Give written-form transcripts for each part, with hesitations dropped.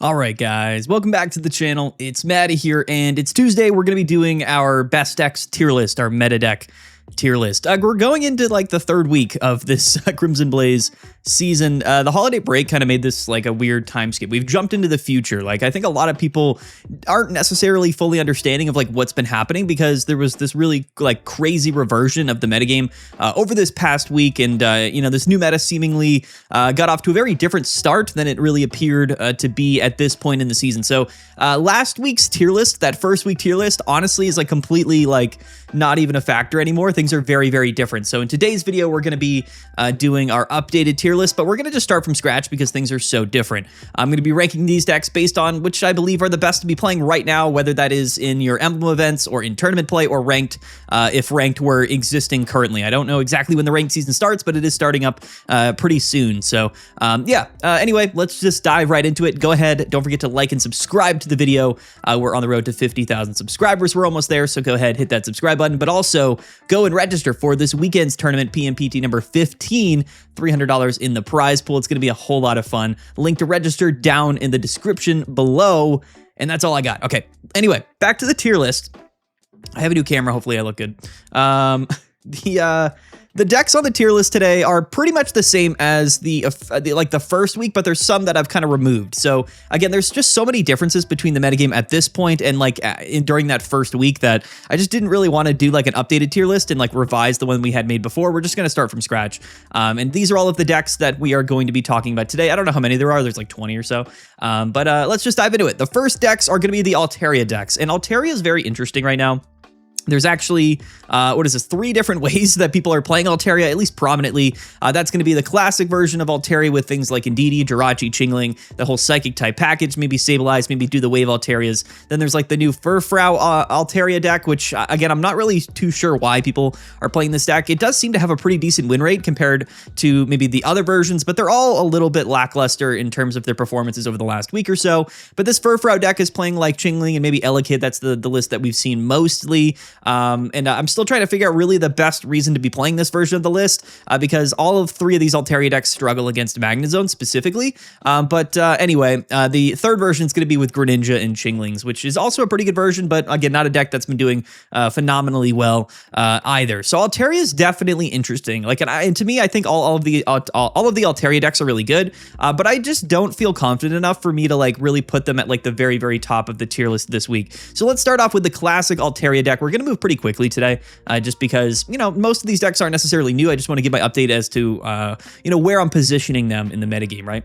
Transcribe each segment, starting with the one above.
All right, guys, welcome back to the channel. It's Maddie here, and it's Tuesday. We're going to be doing our best decks tier list, our meta deck tier list. We're going into like the third week of this Crimson Blaze season. The holiday break kind of made this like a weird time skip. We've jumped into the future. Like, I think a lot of people aren't necessarily fully understanding of like what's been happening because there was this really like crazy reversion of the metagame over this past week, and this new meta seemingly got off to a very different start than it really appeared to be at this point in the season. So last week's tier list, that first week tier list, honestly is like completely like not even a factor anymore. Things are very, very different. So in today's video, we're going to be doing our updated tier list, but we're going to just start from scratch because things are so different. I'm going to be ranking these decks based on which I believe are the best to be playing right now, whether that is in your emblem events or in tournament play or ranked, if ranked were existing currently. I don't know exactly when the ranked season starts, but it is starting up pretty soon. So anyway, let's just dive right into it. Go ahead. Don't forget to like and subscribe to the video. We're on the road to 50,000 subscribers. We're almost there. So go ahead, hit that subscribe button, but also go and register for this weekend's tournament, PMPT number 15, $300 in the prize pool. It's going to be a whole lot of fun. Link to register down in the description below. And that's all I got. Okay. Anyway, back to the tier list. I have a new camera. Hopefully I look good. The decks on the tier list today are pretty much the same as the first week, but there's some that I've kind of removed. So again, there's just so many differences between the metagame at this point and like during that first week that I just didn't really want to do like an updated tier list and like revise the one we had made before. We're just going to start from scratch. And these are all of the decks that we are going to be talking about today. I don't know how many there are. There's like 20 or so. But let's just dive into it. The first decks are going to be the Altaria decks, and Altaria is very interesting right now. There's actually, 3 different ways that people are playing Altaria, at least prominently. That's going to be the classic version of Altaria with things like Indeedee, Jirachi, Chingling, the whole Psychic type package, maybe Stabilize, maybe do the Wave Altarias. Then there's like the new Furfrou Altaria deck, which, again, I'm not really too sure why people are playing this deck. It does seem to have a pretty decent win rate compared to maybe the other versions, but they're all a little bit lackluster in terms of their performances over the last week or so. But this Furfrou deck is playing like Chingling and maybe Elekid. That's the list that we've seen mostly. I'm still trying to figure out really the best reason to be playing this version of the list because all of 3 of these Altaria decks struggle against Magnezone specifically. Anyway, the third version is going to be with Greninja and Chinglings, which is also a pretty good version, but again, not a deck that's been doing phenomenally well either. So Altaria is definitely interesting. Like, and to me, I think all of the Altaria decks are really good, but I just don't feel confident enough for me to like really put them at like the very, very top of the tier list this week. So let's start off with the classic Altaria deck. We're going to move pretty quickly today, just because, most of these decks aren't necessarily new. I just want to give my update as to, where I'm positioning them in the metagame, right?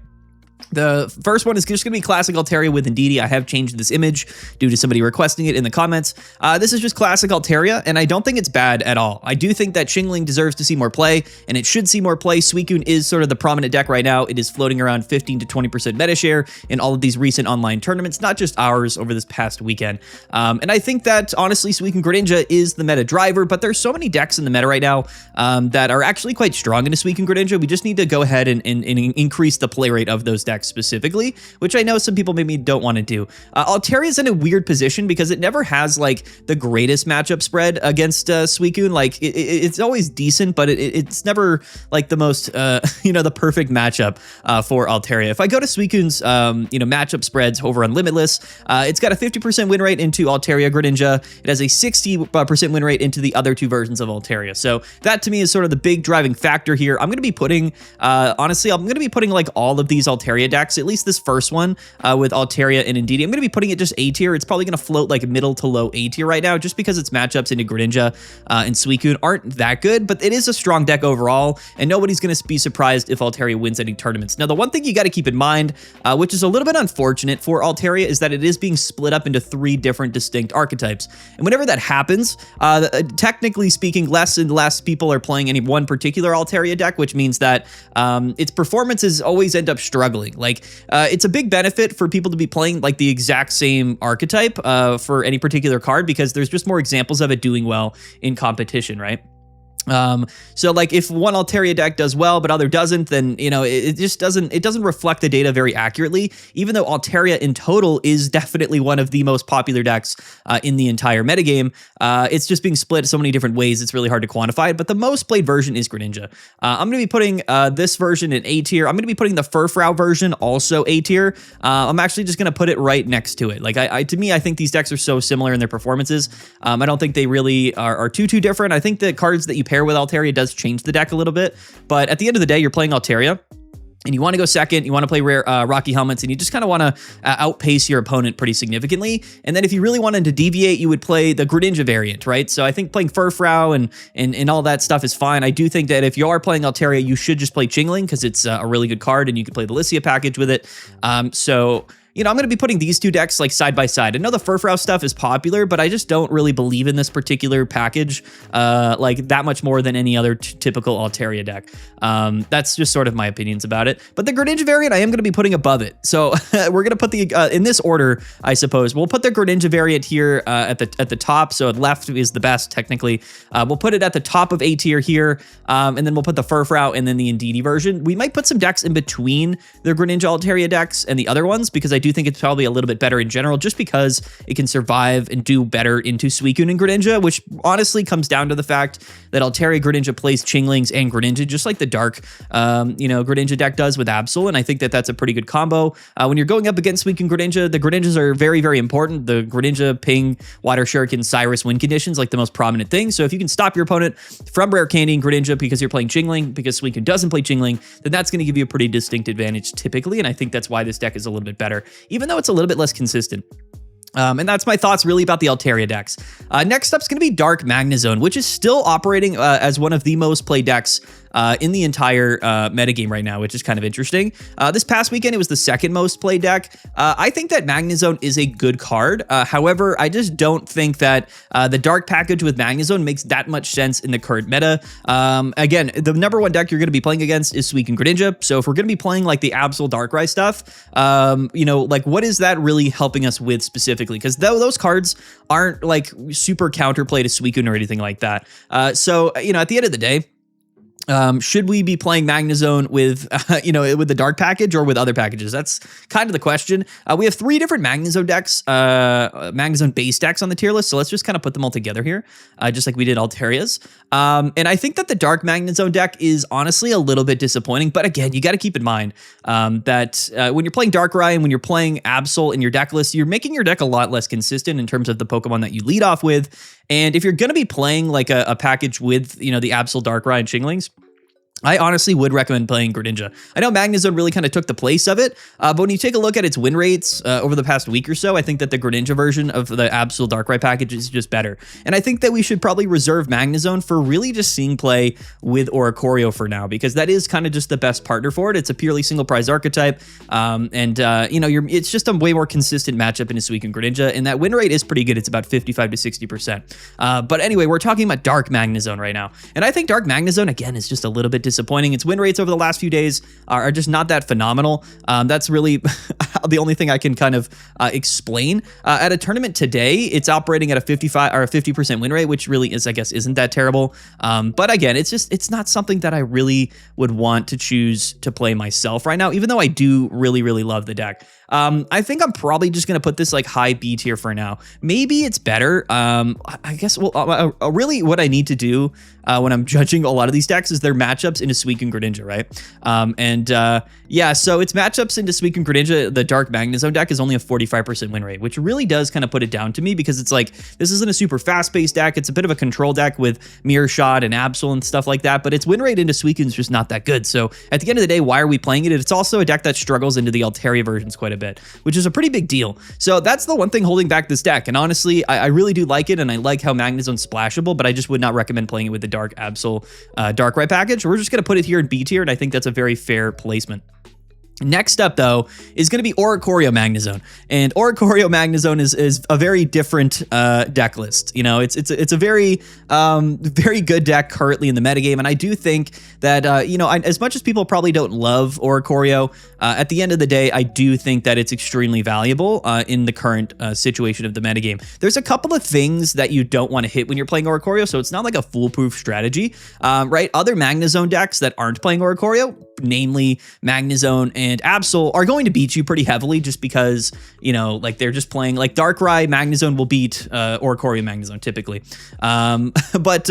The first one is just going to be classic Altaria with Indeedee. I have changed this image due to somebody requesting it in the comments. This is just classic Altaria, and I don't think it's bad at all. I do think that Chingling deserves to see more play, and it should see more play. Suicune is sort of the prominent deck right now. It is floating around 15 to 20% meta share in all of these recent online tournaments, not just ours over this past weekend. And I think that, honestly, Suicune Greninja is the meta driver, but there's so many decks in the meta right now that are actually quite strong into Suicune Greninja. We just need to go ahead and increase the play rate of those decks specifically, which I know some people maybe don't want to do. Altaria is in a weird position because it never has like the greatest matchup spread against Suicune. Like it's always decent, but it's never like the most, the perfect matchup for Altaria. If I go to Suicune's, matchup spreads over on Limitless, it's got a 50% win rate into Altaria Greninja. It has a 60% win rate into the other 2 versions of Altaria. So that to me is sort of the big driving factor here. I'm going to be putting, honestly, like all of these Altaria decks, at least this first one with Altaria and Indeedee. I'm going to be putting it just A tier. It's probably going to float like middle to low A tier right now, just because its matchups into Greninja and Suicune aren't that good, but it is a strong deck overall, and nobody's going to be surprised if Altaria wins any tournaments. Now, the one thing you got to keep in mind, which is a little bit unfortunate for Altaria, is that it is being split up into 3 different distinct archetypes. And whenever that happens, technically speaking, less and less people are playing any one particular Altaria deck, which means that its performances always end up struggling. Like, it's a big benefit for people to be playing like the exact same archetype for any particular card, because there's just more examples of it doing well in competition, right? So like if one Altaria deck does well, but other doesn't, then, you know, it just doesn't reflect the data very accurately, even though Altaria in total is definitely one of the most popular decks in the entire metagame. It's just being split so many different ways. It's really hard to quantify it, but the most played version is Greninja. I'm going to be putting this version in A tier. I'm going to be putting the Furfrou version also A tier. I'm actually just going to put it right next to it. Like to me, I think these decks are so similar in their performances. I don't think they really are too different. I think the cards that you pair with Altaria does change the deck a little bit, but at the end of the day, you're playing Altaria and you want to go second, you want to play rare Rocky Helmets, and you just kind of want to outpace your opponent pretty significantly. And then if you really wanted to deviate, you would play the Greninja variant, right? So I think playing Furfrou and all that stuff is fine. I do think that if you are playing Altaria, you should just play Chingling because it's a really good card and you can play the Lycia package with it. So you know, I'm going to be putting these two decks like side by side. I know the Furfrou stuff is popular, but I just don't really believe in this particular package like that much more than any other typical Altaria deck. That's just sort of my opinions about it. But the Greninja variant, I am going to be putting above it. So we're going to put the in this order, I suppose. We'll put the Greninja variant here at the top. So left is the best technically. We'll put it at the top of A tier here, and then we'll put the Furfrou and then the Indeedee version. We might put some decks in between the Greninja Altaria decks and the other ones because I do think it's probably a little bit better in general, just because it can survive and do better into Suicune and Greninja, which honestly comes down to the fact that Altaria Greninja plays Chinglings and Greninja, just like the Dark, Greninja deck does with Absol, and I think that that's a pretty good combo. When you're going up against Suicune Greninja, the Greninjas are very, very important. The Greninja, Ping, Water Shuriken, Cyrus win conditions, like the most prominent thing. So if you can stop your opponent from Rare Candy and Greninja because you're playing Chingling, because Suicune doesn't play Chingling, then that's going to give you a pretty distinct advantage typically, and I think that's why this deck is a little bit better, even though it's a little bit less consistent. And that's my thoughts really about the Altaria decks. Next up is going to be Dark Magnezone, which is still operating as one of the most played decks in the entire metagame right now, which is kind of interesting. This past weekend, it was the second most played deck. I think that Magnezone is a good card. However, I just don't think that the Dark package with Magnezone makes that much sense in the current meta. Again, the number one deck you're going to be playing against is Suicune Greninja. So if we're going to be playing like the Absol Darkrai stuff, like what is that really helping us with specifically? Because those cards aren't like super counterplay to Suicune or anything like that. So at the end of the day, should we be playing Magnezone with, with the Dark package or with other packages? That's kind of the question. We have 3 different Magnezone decks, Magnezone base decks on the tier list. So let's just kind of put them all together here, just like we did Altaria's. And I think that the Dark Magnezone deck is honestly a little bit disappointing. But again, you got to keep in mind that when you're playing Darkrai and when you're playing Absol in your deck list, you're making your deck a lot less consistent in terms of the Pokemon that you lead off with. And if you're going to be playing like a package with, the Absol, Darkrai, and Chinglings, I honestly would recommend playing Greninja. I know Magnezone really kind of took the place of it, but when you take a look at its win rates over the past week or so, I think that the Greninja version of the Absol Darkrai package is just better. And I think that we should probably reserve Magnezone for really just seeing play with Oricorio for now, because that is kind of just the best partner for it. It's a purely single prize archetype, it's just a way more consistent matchup in a Suicune Greninja, and that win rate is pretty good. It's about 55 to 60%. But anyway, we're talking about Dark Magnezone right now, and I think Dark Magnezone again is just a little bit disappointing. Its win rates over the last few days are just not that phenomenal. That's really the only thing I can kind of explain. At a tournament today, it's operating at a 55 or a 50% win rate, which really is, I guess, isn't that terrible. But again, it's not something that I really would want to choose to play myself right now, even though I do really, really love the deck. I think I'm probably just going to put this like high B tier for now. Maybe it's better. I guess, really what I need to do when I'm judging a lot of these decks is their matchups into Suicune Greninja, right? So its matchups into Suicune Greninja, the Dark Magnezone deck is only a 45% win rate, which really does kind of put it down to me, because it's like, this isn't a super fast-paced deck. It's a bit of a control deck with Mirror Shot and Absol and stuff like that, but its win rate into Suicune is just not that good. So at the end of the day, why are we playing it? It's also a deck that struggles into the Altaria versions quite a bit, which is a pretty big deal. So that's the one thing holding back this deck. And honestly, I really do like it, and I like how Magnezone's splashable, but I just would not recommend playing it with the Dark Absol Darkrai package. We're just going to put it here in B tier, and I think that's a very fair placement. Next up, though, is going to be Oricorio Magnezone, and Oricorio Magnezone is a very different deck list. You know, it's a very very good deck currently in the metagame, and I do think that you know, as much as people probably don't love Oricorio, at the end of the day, I do think that it's extremely valuable in the current situation of the metagame. There's a couple of things that you don't want to hit when you're playing Oricorio, so it's not like a foolproof strategy, right? Other Magnezone decks that aren't playing Oricorio, namely Magnezone and Absol, are going to beat you pretty heavily just because, you know, like they're just playing like Darkrai Magnezone will beat Oricorio Magnezone typically. But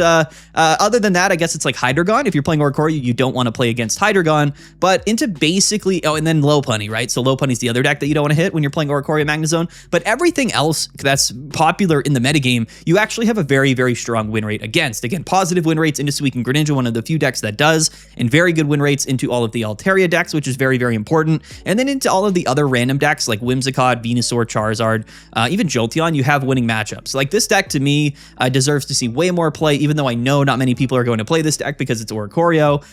other than that, I guess it's like Hydreigon. If you're playing Oricorio, you don't want to play against Hydreigon, but into basically, oh, and then Lopunny, right? So Lopunny's the other deck that you don't want to hit when you're playing Oricorio Magnezone, but everything else that's popular in the metagame, you actually have a very, very strong win rate against. Again, positive win rates into Suicune Greninja, one of the few decks that does, and very good win rates into all of the Altaria decks, which is very, very important. And then into all of the other random decks like Whimsicott, Venusaur, Charizard, even Jolteon, you have winning matchups. Like this deck to me deserves to see way more play, even though I know not many people are going to play this deck because it's Oricorio.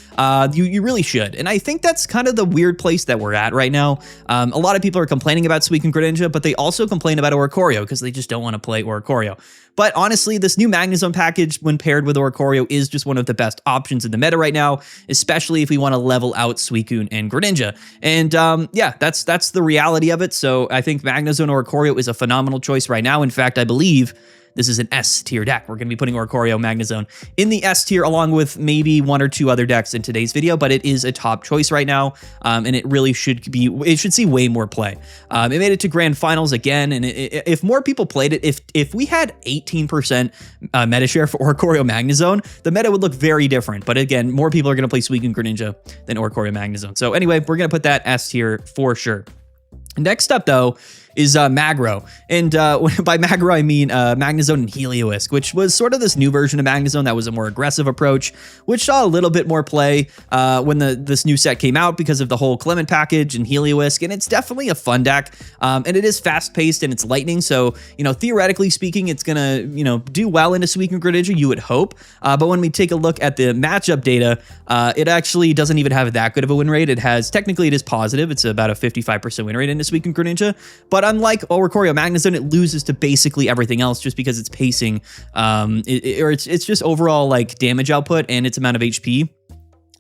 You really should. And I think that's kind of the weird place that we're at right now. A lot of people are complaining about Suicune Greninja, but they also complain about Oricorio because they just don't want to play Oricorio. But honestly, this new Magnezone package, when paired with Oricorio, is just one of the best options in the meta right now, especially if we want to level out Suicune and Greninja. And yeah, that's the reality of it. So I think Magnezone Oricorio is a phenomenal choice right now. In fact, I believe this is an S tier deck. We're going to be putting Oricorio Magnezone in the S tier along with maybe one or two other decks in today's video, but it is a top choice right now, and it really should see way more play. It made it to grand finals again, and if more people played it, if we had 18% meta share for Oricorio Magnezone, the meta would look very different. But again, more people are going to play Suicune Greninja than Oricorio Magnezone. So anyway, we're going to put that S tier for sure. Next up, though, is Magro. And by Magro, I mean Magnezone and Helioisk, which was sort of this new version of Magnezone that was a more aggressive approach, which saw a little bit more play when this new set came out because of the whole Clement package and Helioisk. And it's definitely a fun deck. And it is fast-paced and it's lightning. So, you know, theoretically speaking, it's going to, you know, do well into Suicune Greninja, you would hope. But when we take a look at the matchup data, it actually doesn't even have that good of a win rate. Technically, it is positive. It's about a 55% win rate into Suicune Greninja. But unlike Oricorio Magnezone, it loses to basically everything else just because its pacing, it's just overall like damage output and its amount of HP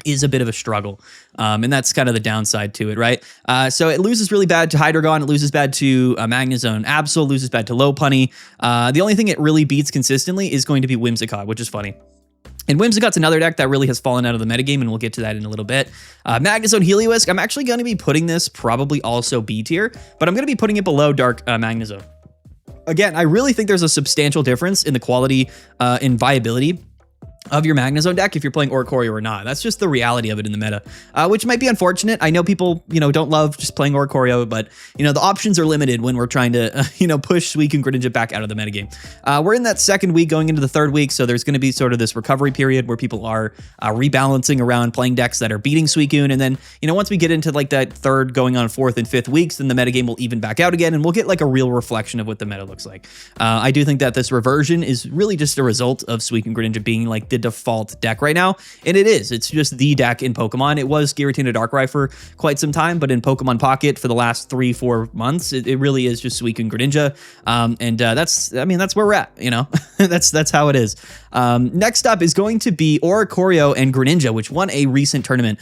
is a bit of a struggle. And that's kind of the downside to it, right? So it loses really bad to Hydreigon, it loses bad to Magnezone, Absol loses bad to Lopunny. The only thing it really beats consistently is going to be Whimsicott, which is funny. And Whimsicott's another deck that really has fallen out of the metagame, and we'll get to that in a little bit. Magnezone Helioisk, I'm actually going to be putting this probably also B tier, but I'm going to be putting it below Dark Magnezone. Again, I really think there's a substantial difference in the quality and viability of your Magnezone deck if you're playing Oricorio or not. That's just the reality of it in the meta, which might be unfortunate. I know people, you know, don't love just playing Oricorio, but, you know, the options are limited when we're trying to, you know, push Suicune Greninja back out of the metagame. We're in that second week going into the third week, so there's going to be sort of this recovery period where people are rebalancing around playing decks that are beating Suicune, and then, you know, once we get into like that third going on fourth and fifth weeks, then the metagame will even back out again, and we'll get like a real reflection of what the meta looks like. I do think that this reversion is really just a result of Suicune Greninja being like the default deck right now, and it is. It's just the deck in Pokemon. It was Giratina Darkrai for quite some time, but in Pokemon Pocket for the last 3-4 months, it really is just Suicune Greninja, and that's where we're at. You know, that's how it is. Next up is going to be Oricorio and Greninja, which won a recent tournament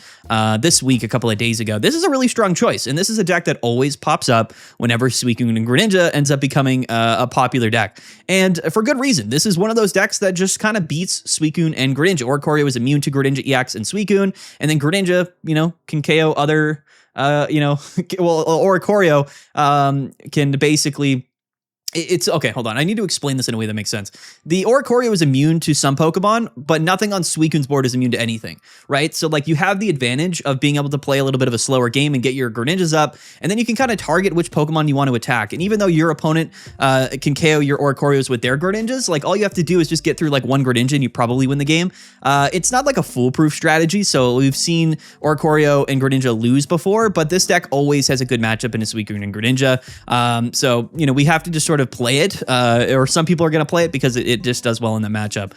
this week, a couple of days ago. This is a really strong choice, and this is a deck that always pops up whenever Suicune and Greninja ends up becoming a popular deck, and for good reason. This is one of those decks that just kind of beats Suicune and Greninja. Oricorio is immune to Greninja EX and Suicune, and then Greninja, you know, can KO other, you know, well, Oricorio can basically. It's okay, hold on. I need to explain this in a way that makes sense. The Oricorio is immune to some Pokemon, but nothing on Suicune's board is immune to anything, right? So like you have the advantage of being able to play a little bit of a slower game and get your Greninjas up, and then you can kind of target which Pokemon you want to attack. And even though your opponent can KO your Oricorios with their Greninjas, like all you have to do is just get through like one Greninja and you probably win the game. It's not like a foolproof strategy, so we've seen Oricorio and Greninja lose before, but this deck always has a good matchup in a Suicune and Greninja. So, you know, we have to just sort sort of play it, or some people are going to play it because it just does well in the matchup.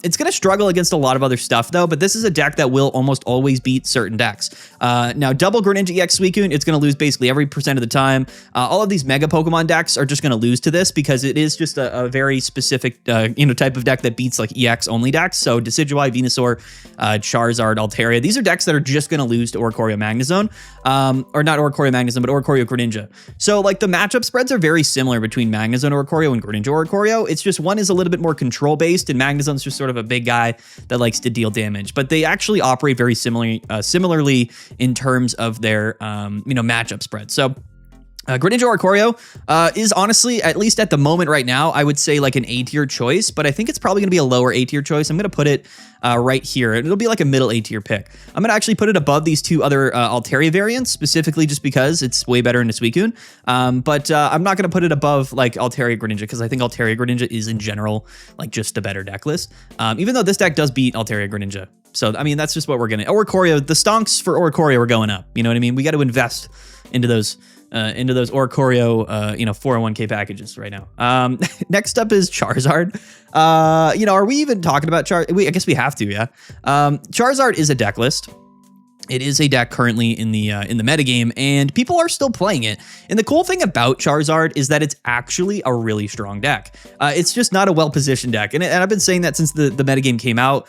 It's going to struggle against a lot of other stuff, though, but this is a deck that will almost always beat certain decks. Now, double Greninja EX Suicune, it's going to lose basically every percent of the time. All of these Mega Pokemon decks are just going to lose to this because it is just a very specific, type of deck that beats like EX only decks. So Decidueye, Venusaur, Charizard, Altaria, these are decks that are just going to lose to Oricorio Magnezone, or not Oricorio Magnezone, but Oricorio Greninja. So like the matchup spreads are very similar between Magnezone Oricorio and Greninja Oricorio. It's just one is a little bit more control based, and Magnezone's just sort of a big guy that likes to deal damage. But they actually operate very similarly in terms of their matchup spread. So Greninja Oricorio is honestly, at least at the moment right now, I would say like an A tier choice, but I think it's probably going to be a lower A tier choice. I'm going to put it right here. It'll be like a middle A tier pick. I'm going to actually put it above these two other Altaria variants, specifically just because it's way better in a Suicune. But I'm not going to put it above like Altaria Greninja because I think Altaria Greninja is in general like just a better deck list. Even though this deck does beat Altaria Greninja. So, I mean, that's just what we're going to... Oricorio, the stonks for Oricorio are going up. You know what I mean? We got to invest into those Oricorio, 401k packages right now. Next up is Charizard. Are we even talking about Charizard? I guess we have to, yeah. Charizard is a deck list. It is a deck currently in the metagame, and people are still playing it. And the cool thing about Charizard is that it's actually a really strong deck. It's just not a well-positioned deck, and I've been saying that since the metagame came out.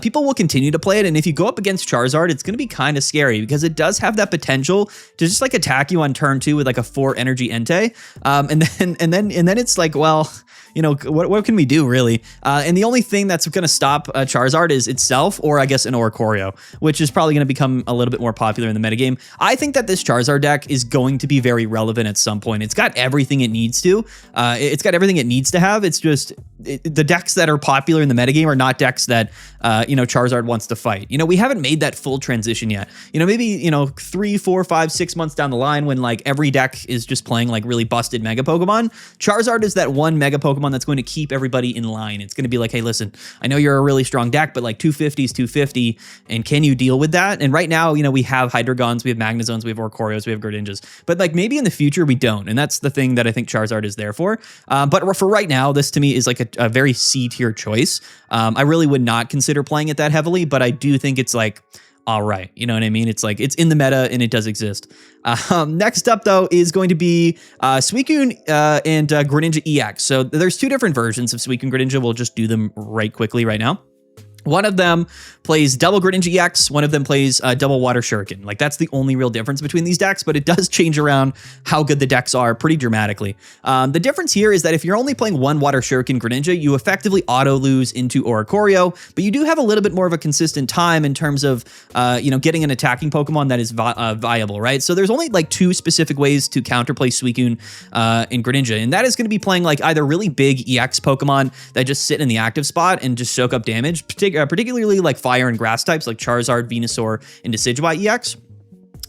People will continue to play it, and if you go up against Charizard, it's going to be kind of scary because it does have that potential to just like attack you on turn 2 with like a 4 energy Entei, and then it's like, well, what can we do really? And the only thing that's going to stop Charizard is itself, or I guess an Oricorio, which is probably going to become a little bit more popular in the metagame. I think that this Charizard deck is going to be very relevant at some point. It's got everything it needs to. It's got everything it needs to have. It's just the decks that are popular in the metagame are not decks that Charizard wants to fight. We haven't made that full transition yet. Maybe 3, 4, 5, 6 months down the line when like every deck is just playing like really busted Mega Pokemon. Charizard is that one Mega Pokemon that's going to keep everybody in line. It's going to be like, hey, listen, I know you're a really strong deck, but like 250 is 250, and can you deal with that? And right now, we have Hydreigons, we have Magnezones, we have Oricorios, we have Greninjas, but like maybe in the future we don't, and that's the thing that I think Charizard is there for. But for right now, this to me is like a very C tier choice. I really would not consider playing it that heavily, but I do think it's like, all right, you know what I mean? It's like, it's in the meta and it does exist. Next up though is going to be Suicune and Greninja EX. So there's two different versions of Suicune Greninja. We'll just do them right quickly right now. One of them plays double Greninja EX, one of them plays double Water Shuriken. Like, that's the only real difference between these decks, but it does change around how good the decks are pretty dramatically. The difference here is that if you're only playing one Water Shuriken Greninja, you effectively auto-lose into Oricorio, but you do have a little bit more of a consistent time in terms of, getting an attacking Pokemon that is viable, right? So there's only like two specific ways to counterplay Suicune in Greninja, and that is going to be playing like either really big EX Pokemon that just sit in the active spot and just soak up damage, particularly like fire and grass types like Charizard, Venusaur, and Decidueye EX.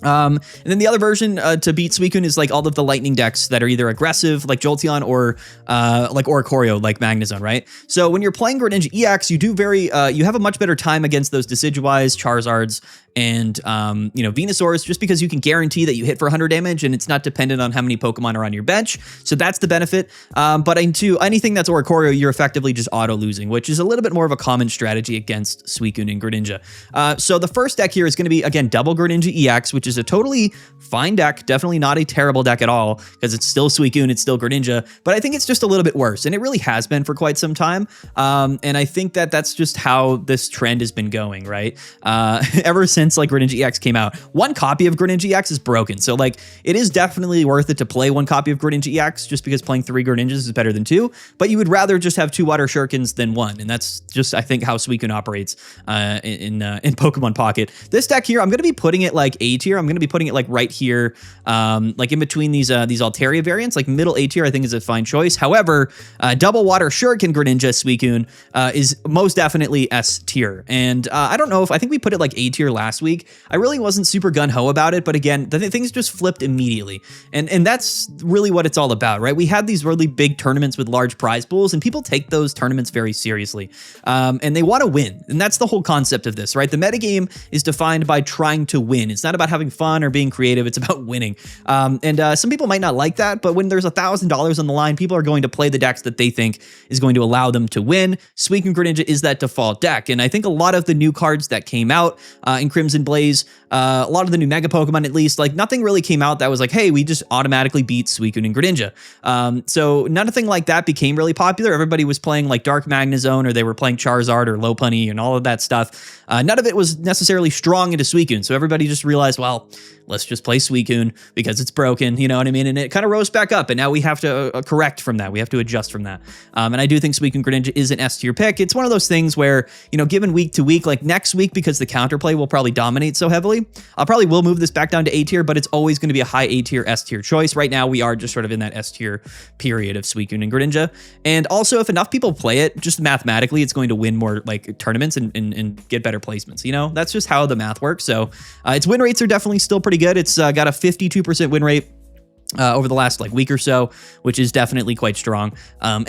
And then the other version to beat Suicune is like all of the lightning decks that are either aggressive like Jolteon or like Oricorio like Magnezone, right? So when you're playing Greninja EX, you have a much better time against those Decidueyes, Charizards, and Venusaurs, just because you can guarantee that you hit for 100 damage and it's not dependent on how many Pokemon are on your bench. So that's the benefit. But into anything that's Oricorio, you're effectively just auto-losing, which is a little bit more of a common strategy against Suicune and Greninja. So the first deck here is going to be, again, double Greninja EX, which is a totally fine deck, definitely not a terrible deck at all, because it's still Suicune, it's still Greninja, but I think it's just a little bit worse, and it really has been for quite some time. And I think that that's just how this trend has been going, right? Ever since like Greninja EX came out, one copy of Greninja EX is broken. So like, it is definitely worth it to play one copy of Greninja EX just because playing 3 Greninjas is better than 2, but you would rather just have 2 Water Shurikens than 1. And that's just, I think, how Suicune operates in Pokemon Pocket. This deck here, I'm going to be putting it like A tier. I'm going to be putting it like right here, like in between these Altaria variants, like middle A tier, I think is a fine choice. However, double Water Shuriken Greninja Suicune is most definitely S tier. And I don't know I think we put it like A tier last week. I really wasn't super gung-ho about it, but again, things just flipped immediately. And that's really what it's all about, right? We had these really big tournaments with large prize pools, and people take those tournaments very seriously. And they want to win. And that's the whole concept of this, right? The metagame is defined by trying to win. It's not about having having fun or being creative. It's about winning. Some people might not like that, but when there's $1,000 on the line, people are going to play the decks that they think is going to allow them to win. Suicune Greninja is that default deck. And I think a lot of the new cards that came out in Crimson Blaze, a lot of the new Mega Pokemon at least, like nothing really came out that was like, hey, we just automatically beat Suicune and Greninja. So nothing like that became really popular. Everybody was playing like Dark Magnezone, or they were playing Charizard or Lopunny and all of that stuff. None of it was necessarily strong into Suicune. So everybody just realized, well, let's just play Suicune because it's broken, you know what I mean? And it kind of rose back up, and now we have to correct from that. We have to adjust from that. And I do think Suicune Greninja is an S tier pick. It's one of those things where, you know, given week to week, like next week, because the counterplay will probably dominate so heavily, I'll probably will move this back down to A tier, but it's always going to be a high A tier, S tier choice. Right now, we are just sort of in that S tier period of Suicune and Greninja. And also, if enough people play it, just mathematically, it's going to win more like tournaments and get better placements. You know, that's just how the math works. So its win rates are definitely still pretty good. It's got a 52% win rate over the last like week or so, which is definitely quite strong. And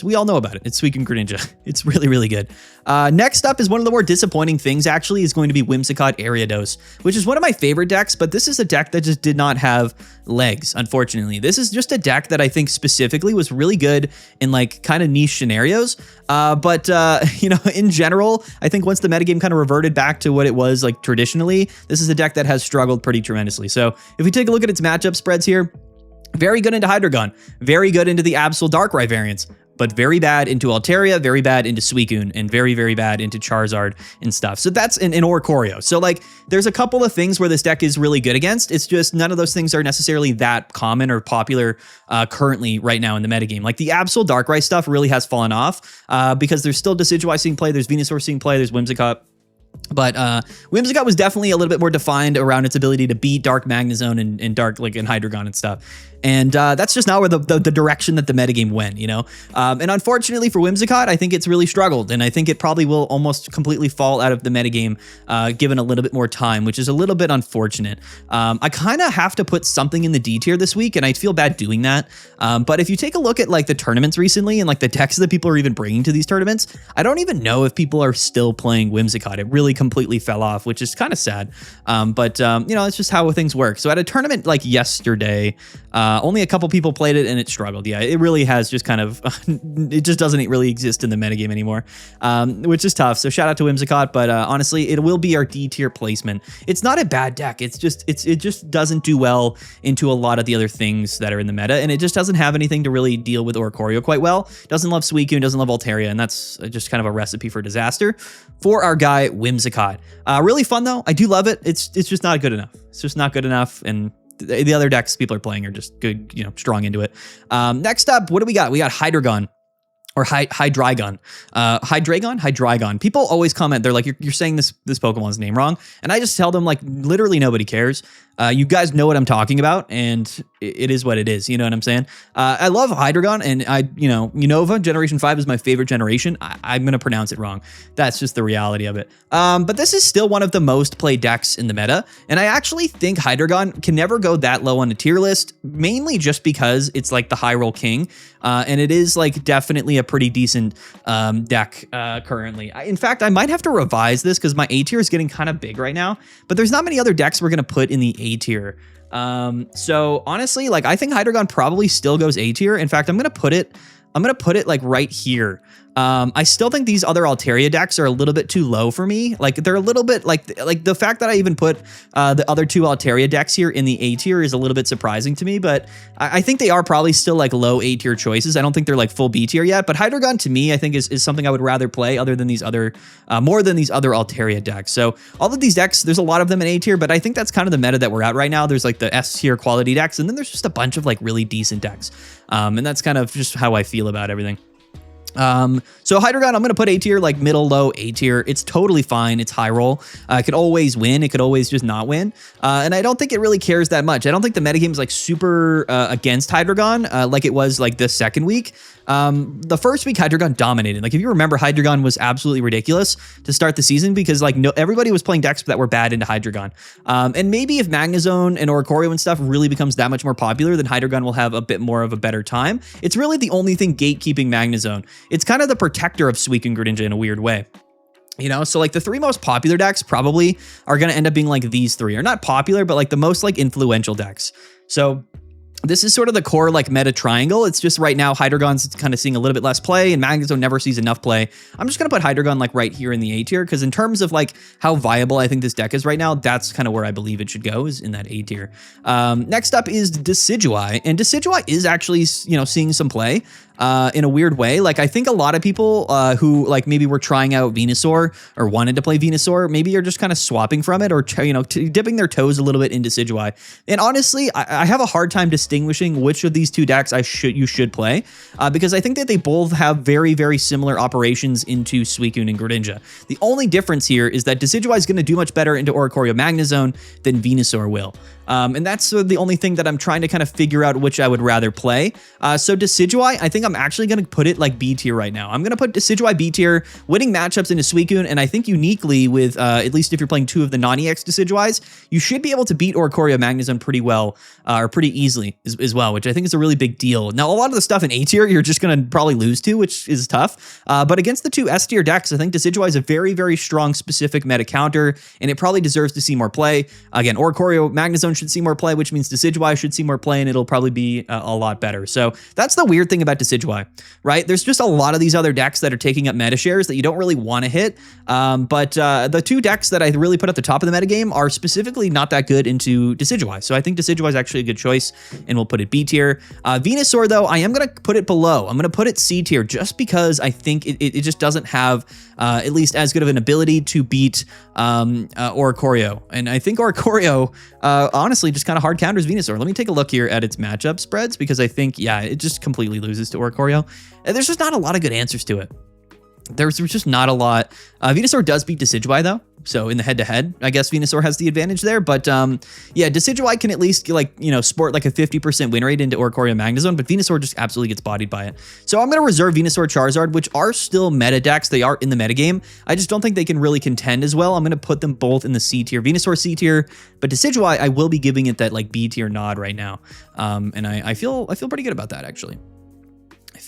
we all know about it. It's Suicune Greninja. It's really, really good. Next up is one of the more disappointing things, actually, is going to be Whimsicott Ariados, which is one of my favorite decks, but this is a deck that just did not have legs, unfortunately. This is just a deck that I think specifically was really good in like kind of niche scenarios. But you know, in general, I think once the metagame kind of reverted back to what it was like traditionally, this is a deck that has struggled pretty tremendously. So if we take a look at its matchup spreads here, very good into Hydreigon, very good into the Absol Darkrai variants, but very bad into Altaria, very bad into Suicune, and very, very bad into Charizard and stuff. So that's in Oricorio. So like, there's a couple of things where this deck is really good against. It's just none of those things are necessarily that common or popular currently right now in the metagame. Like the Absol Darkrai stuff really has fallen off because there's still Decidueye seeing play, there's Venusaur seeing play, there's Whimsicott. But Whimsicott was definitely a little bit more defined around its ability to beat Dark Magnezone and Dark like and Hydreigon and stuff. And that's just not where the direction that the metagame went, you know? And unfortunately for Whimsicott, I think it's really struggled. And I think it probably will almost completely fall out of the metagame given a little bit more time, which is a little bit unfortunate. I kind of have to put something in the D tier this week, and I feel bad doing that. But if you take a look at like the tournaments recently and like the decks that people are even bringing to these tournaments, I don't even know if people are still playing Whimsicott. It really completely fell off, which is kind of sad. But you know, it's just how things work. So at a tournament like yesterday, only a couple people played it and it struggled. Yeah, it really has just kind of, it just doesn't really exist in the metagame anymore, which is tough. So shout out to Whimsicott, but honestly, it will be our D tier placement. It's not a bad deck. It just doesn't do well into a lot of the other things that are in the meta, and it just doesn't have anything to really deal with Oricorio quite well. Doesn't love Suicune, doesn't love Altaria, and that's just kind of a recipe for disaster for our guy Whimsicott. Really fun though. I do love it. It's just not good enough. It's just not good enough, and the other decks people are playing are just good, you know, strong into it. Next up, what do we got? We got Hydreigon. Or Hydreigon. Hydreigon. People always comment, they're like, you're saying this Pokemon's name wrong. And I just tell them, like, literally nobody cares. You guys know what I'm talking about, and it is what it is. You know what I'm saying? I love Hydreigon, and Unova Generation 5 is my favorite generation. I'm going to pronounce it wrong. That's just the reality of it. But this is still one of the most played decks in the meta, and I actually think Hydreigon can never go that low on the tier list, mainly just because it's like the high roll king, and it is like definitely a pretty decent deck currently. In fact, I might have to revise this because my A tier is getting kind of big right now, but there's not many other decks we're going to put in the A tier. So honestly, like I think Hydreigon probably still goes A tier. In fact, I'm going to put it like right here. I still think these other Altaria decks are a little bit too low for me. Like they're a little bit like the fact that I even put the other two Altaria decks here in the A tier is a little bit surprising to me, but I think they are probably still like low A tier choices. I don't think they're like full B tier yet, but Hydreigon to me, I think is something I would rather play other than these other, more than these other Altaria decks. So all of these decks, there's a lot of them in A tier, but I think that's kind of the meta that we're at right now. There's like the S tier quality decks, and then there's just a bunch of like really decent decks. And that's kind of just how I feel about everything. So Hydreigon, I'm going to put A tier, like middle, low A tier. It's totally fine. It's high roll. It could always win. It could always just not win. And I don't think it really cares that much. I don't think the metagame is like super against Hydreigon like it was like the second week. The first week Hydreigon dominated. Like if you remember, Hydreigon was absolutely ridiculous to start the season because like everybody was playing decks that were bad into Hydreigon. And maybe if Magnezone and Oricorio and stuff really becomes that much more popular, then Hydreigon will have a bit more of a better time. It's really the only thing gatekeeping Magnezone. It's kind of the protector of Suicune Greninja in a weird way. You know, so like the three most popular decks probably are going to end up being like these three, or not popular, but like the most like influential decks. So this is sort of the core like meta triangle. It's just right now Hydreigon's kind of seeing a little bit less play, and Magnezone never sees enough play. I'm just going to put Hydreigon like right here in the A tier, because in terms of like how viable I think this deck is right now, that's kind of where I believe it should go, is in that A tier. Next up is Decidueye, and Decidueye is actually, you know, seeing some play. In a weird way. Like I think a lot of people who like maybe were trying out Venusaur or wanted to play Venusaur, maybe are just kind of swapping from it, or, you know, dipping their toes a little bit into Decidueye. And honestly, I have a hard time distinguishing which of these two decks you should play, because I think that they both have very, very similar operations into Suicune and Greninja. The only difference here is that Decidueye is going to do much better into Oricorio Magnezone than Venusaur will. And that's the only thing that I'm trying to kind of figure out which I would rather play. So Decidueye, I think I'm actually going to put it like B tier right now. I'm going to put Decidueye B tier, winning matchups into Suicune, and I think uniquely with, at least if you're playing two of the non-EX Decidueyes, you should be able to beat Oricorio Magnezone pretty well, or pretty easily as well, which I think is a really big deal. Now, a lot of the stuff in A tier, you're just going to probably lose to, which is tough. But against the two S tier decks, I think Decidueye is a very, very strong specific meta counter, and it probably deserves to see more play. Again, Oricorio Magnezone should see more play, which means Decidueye should see more play, and it'll probably be a lot better. So that's the weird thing about Decidueye, right? There's just a lot of these other decks that are taking up meta shares that you don't really want to hit. But the two decks that I really put at the top of the metagame are specifically not that good into Decidueye. So I think Decidueye is actually a good choice, and we'll put it B tier. Venusaur, though, I am going to put it below. I'm going to put it C tier just because I think it just doesn't have at least as good of an ability to beat Oricorio. And I think Oricorio, honestly, just kind of hard counters Venusaur. Let me take a look here at its matchup spreads, because I think, yeah, it just completely loses to Oricorio. And there's just not a lot of good answers to it. There's just not a lot. Venusaur does beat Decidueye, though. So in the head-to-head, I guess Venusaur has the advantage there. But yeah, Decidueye can at least, like, you know, sport like a 50% win rate into Oricorio Magnezone, but Venusaur just absolutely gets bodied by it. So I'm going to reserve Venusaur, Charizard, which are still meta decks. They are in the metagame. I just don't think they can really contend as well. I'm going to put them both in the C tier. Venusaur C tier, but Decidueye, I will be giving it that like B tier nod right now. And I feel pretty good about that, actually.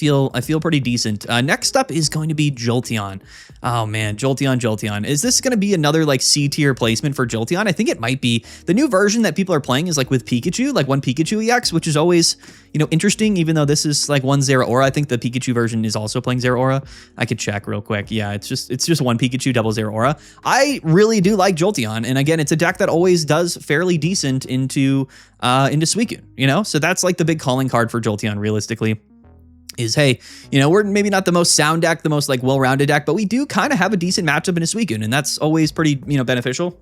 I feel pretty decent. Next up is going to be Jolteon. Oh man, Jolteon. Is this going to be another like C tier placement for Jolteon? I think it might be. The new version that people are playing is like with Pikachu, like one Pikachu EX, which is always, you know, interesting, even though this is like one Zero Aura. I think the Pikachu version is also playing Zero Aura. I could check real quick. Yeah, it's just one Pikachu double Zero Aura. I really do like Jolteon. And again, it's a deck that always does fairly decent into Suicune, you know? So that's like the big calling card for Jolteon realistically. Is, hey, you know, we're maybe not the most sound deck, the most like well-rounded deck, but we do kind of have a decent matchup in a Suicune, and that's always pretty, you know, beneficial.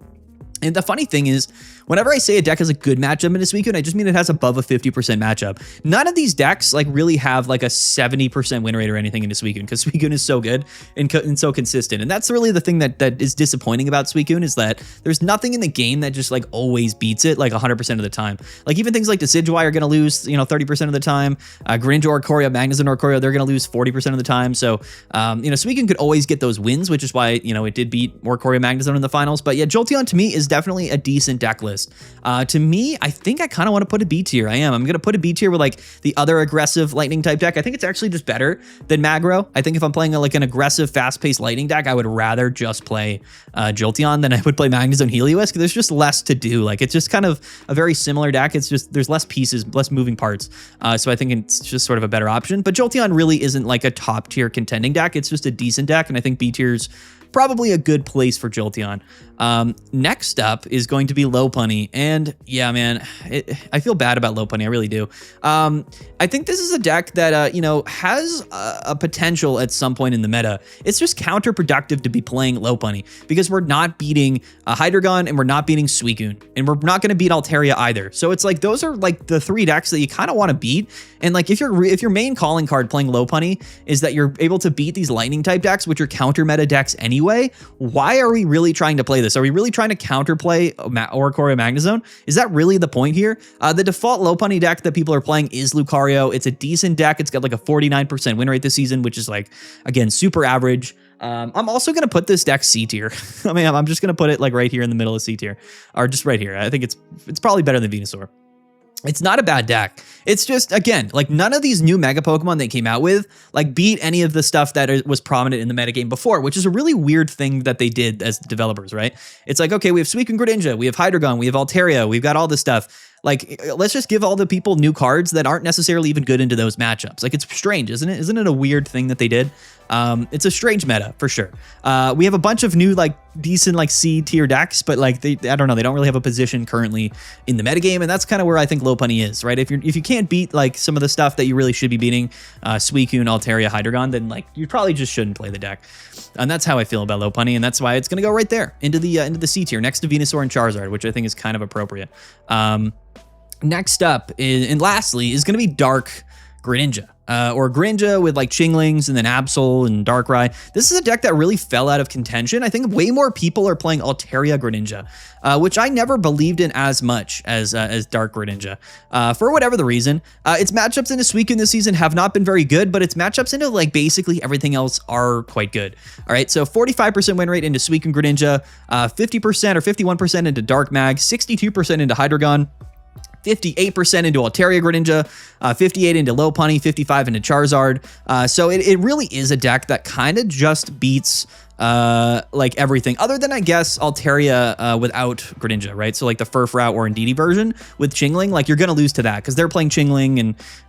And the funny thing is, whenever I say a deck has a good matchup in a Suicune, I just mean it has above a 50% matchup. None of these decks like really have like a 70% win rate or anything in a Suicune, because Suicune is so good and so consistent. And that's really the thing that is disappointing about Suicune, is that there's nothing in the game that just like always beats it like 100% of the time. Like even things like Decidueye are going to lose, you know, 30% of the time. Greninja, Oricorio, Magnezone, Oricorio, they're going to lose 40% of the time. So, you know, Suicune could always get those wins, which is why, you know, it did beat Oricorio, Magnezone in the finals. But yeah, Jolteon to me is definitely a decent deck list. To me, I think I kind of want to put a B tier. I'm going to put a B tier with like the other aggressive lightning type deck. I think it's actually just better than Magro. I think if I'm playing like an aggressive, fast-paced lightning deck, I would rather just play Jolteon than I would play Magnezone Helioisk. There's just less to do. Like it's just kind of a very similar deck. It's just there's less pieces, less moving parts. So I think it's just sort of a better option. But Jolteon really isn't like a top tier contending deck. It's just a decent deck, and I think B tier's probably a good place for Jolteon. Next up is going to be Lopunny, and yeah, man, I feel bad about Lopunny. I really do. I think this is a deck that you know, has a potential at some point in the meta. It's just counterproductive to be playing Lopunny because we're not beating Hydreigon and we're not beating Suicune, and we're not going to beat Altaria either. So it's like those are like the three decks that you kind of want to beat. And like if your main calling card playing Lopunny is that you're able to beat these lightning type decks, which are counter meta decks anyway, why are we really trying to play this? Are we really trying to counterplay Oricorio Magnezone? Is that really the point here? The default Lopunny deck that people are playing is Lucario. It's a decent deck. It's got like a 49% win rate this season, which is like, again, super average. I'm also going to put this deck C tier. I mean, I'm just going to put it like right here in the middle of C tier, or just right here. I think it's probably better than Venusaur. It's not a bad deck. It's just, again, like none of these new Mega Pokemon they came out with like beat any of the stuff that was prominent in the metagame before, which is a really weird thing that they did as developers, right? It's like, okay, we have Suicune, Greninja, we have Hydreigon, we have Altaria, we've got all this stuff. Like, let's just give all the people new cards that aren't necessarily even good into those matchups. Like, it's strange, isn't it? Isn't it a weird thing that they did? It's a strange meta for sure. We have a bunch of new, like, decent, like, C tier decks, but like, I don't know, they don't really have a position currently in the metagame, and that's kind of where I think Lopunny is, right? If you can't beat like some of the stuff that you really should be beating, Suicune, Altaria, Hydreigon, then like you probably just shouldn't play the deck. And that's how I feel about Lopunny, and that's why it's gonna go right there into the C tier next to Venusaur and Charizard, which I think is kind of appropriate. Next up and lastly is going to be Dark Greninja, or Greninja with like Chinglings and then Absol and Darkrai. This is a deck that really fell out of contention. I think way more people are playing Altaria Greninja, which I never believed in as much as Dark Greninja, for whatever the reason. Its matchups into Suicune this season have not been very good, but its matchups into like basically everything else are quite good. All right, so 45% win rate into Suicune Greninja, 50% or 51% into Dark Mag, 62% into Hydreigon, 58% into Altaria Greninja, 58 into Lopunny, 55 into Charizard. So it really is a deck that kind of just beats like everything other than I guess Altaria without Greninja, right? So like the Furfrou or Indeedee version with Chingling, like you're gonna lose to that because they're playing Chingling,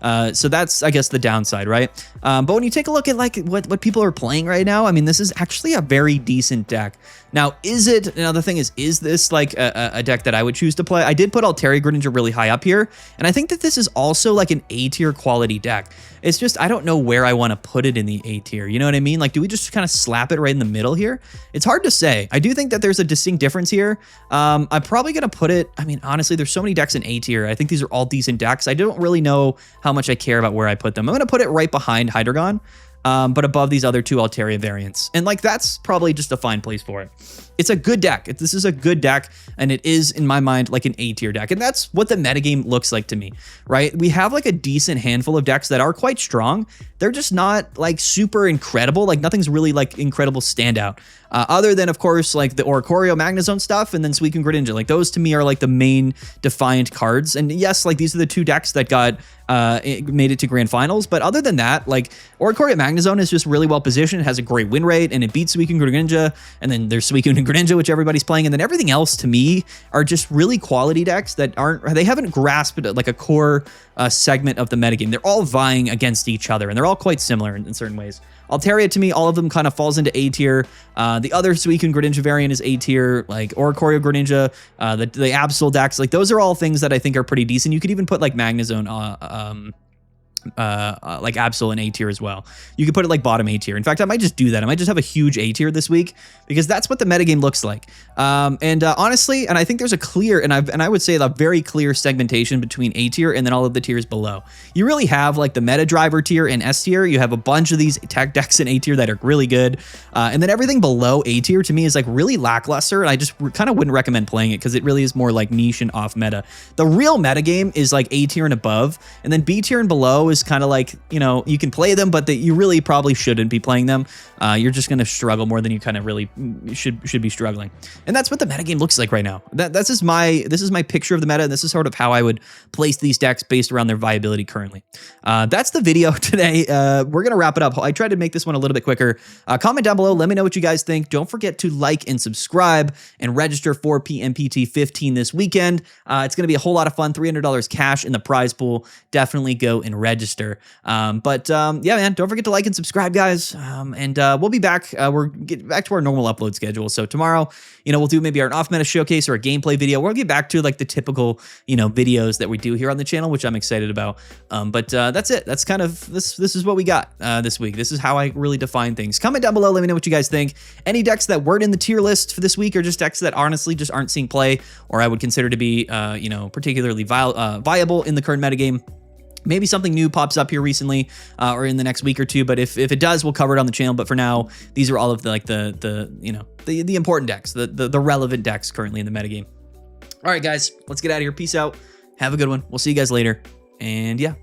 and so that's I guess the downside, right? But when you take a look at like what people are playing right now, I mean, this is actually a very decent deck. Now, the thing is this like a deck that I would choose to play? I did put Altaria Greninja really high up here, and I think that this is also like an A tier quality deck. It's just, I don't know where I want to put it in the A tier. You know what I mean? Like, do we just kind of slap it right in the middle here? It's hard to say. I do think that there's a distinct difference here. I'm probably going to put it, I mean, honestly, there's so many decks in A tier. I think these are all decent decks. I don't really know how much I care about where I put them. I'm going to put it right behind Hydreigon, but above these other two Altaria variants. And like, that's probably just a fine place for it. It's a good deck. This is a good deck, and it is, in my mind, like an A tier deck. And that's what the metagame looks like to me, right? We have like a decent handful of decks that are quite strong. They're just not like super incredible. Like nothing's really like incredible standout. Other than, of course, like the Oricorio Magnezone stuff and then Suicune Greninja. Like those to me are like the main defiant cards. And yes, like these are the two decks that got made it to grand finals. But other than that, like Oricorio Magnezone is just really well positioned. It has a great win rate and it beats Suicune Greninja. And then there's Suicune and Greninja, which everybody's playing. And then everything else to me are just really quality decks that they haven't grasped like a core segment of the metagame. They're all vying against each other and they're all quite similar in certain ways. Altaria, to me, all of them kind of falls into A tier. The other Suicune Greninja variant is A tier, like Oricorio Greninja, the Absol decks, like those are all things that I think are pretty decent. You could even put like Magnezone, like Absol in A tier as well. You could put it like bottom A tier. In fact, I might just do that. I might just have a huge A tier this week because that's what the metagame looks like. Honestly, and I think there's a clear, and I would say a very clear segmentation between A tier and then all of the tiers below. You really have like the meta driver tier and S tier. You have a bunch of these tech decks in A tier that are really good. And then everything below A tier to me is like really lackluster. And I just kind of wouldn't recommend playing it because it really is more like niche and off meta. The real metagame is like A tier and above, and then B tier and below is kind of like, you know, you can play them, but that you really probably shouldn't be playing them. You're just going to struggle more than you kind of really should be struggling. And that's what the metagame looks like right now. This is my picture of the meta, and this is sort of how I would place these decks based around their viability currently. That's the video today. We're going to wrap it up. I tried to make this one a little bit quicker. Comment down below. Let me know what you guys think. Don't forget to like and subscribe and register for PMPT 15 this weekend. It's going to be a whole lot of fun. $300 cash in the prize pool. Definitely go and register. Yeah, man, don't forget to like and subscribe, guys. We'll be back. We're getting back to our normal upload schedule. So tomorrow, you know, we'll do maybe our off meta showcase or a gameplay video. We'll get back to like the typical, you know, videos that we do here on the channel, which I'm excited about. That's it. That's kind of this is what we got this week. This is how I really define things. Comment down below. Let me know what you guys think. Any decks that weren't in the tier list for this week or just decks that honestly just aren't seeing play or I would consider to be, you know, particularly viable in the current metagame. Maybe something new pops up here recently or in the next week or two, but if it does, we'll cover it on the channel. But for now, these are all of the like the important decks, the relevant decks currently in the metagame. All right, guys, let's get out of here. Peace out. Have a good one. We'll see you guys later. And yeah.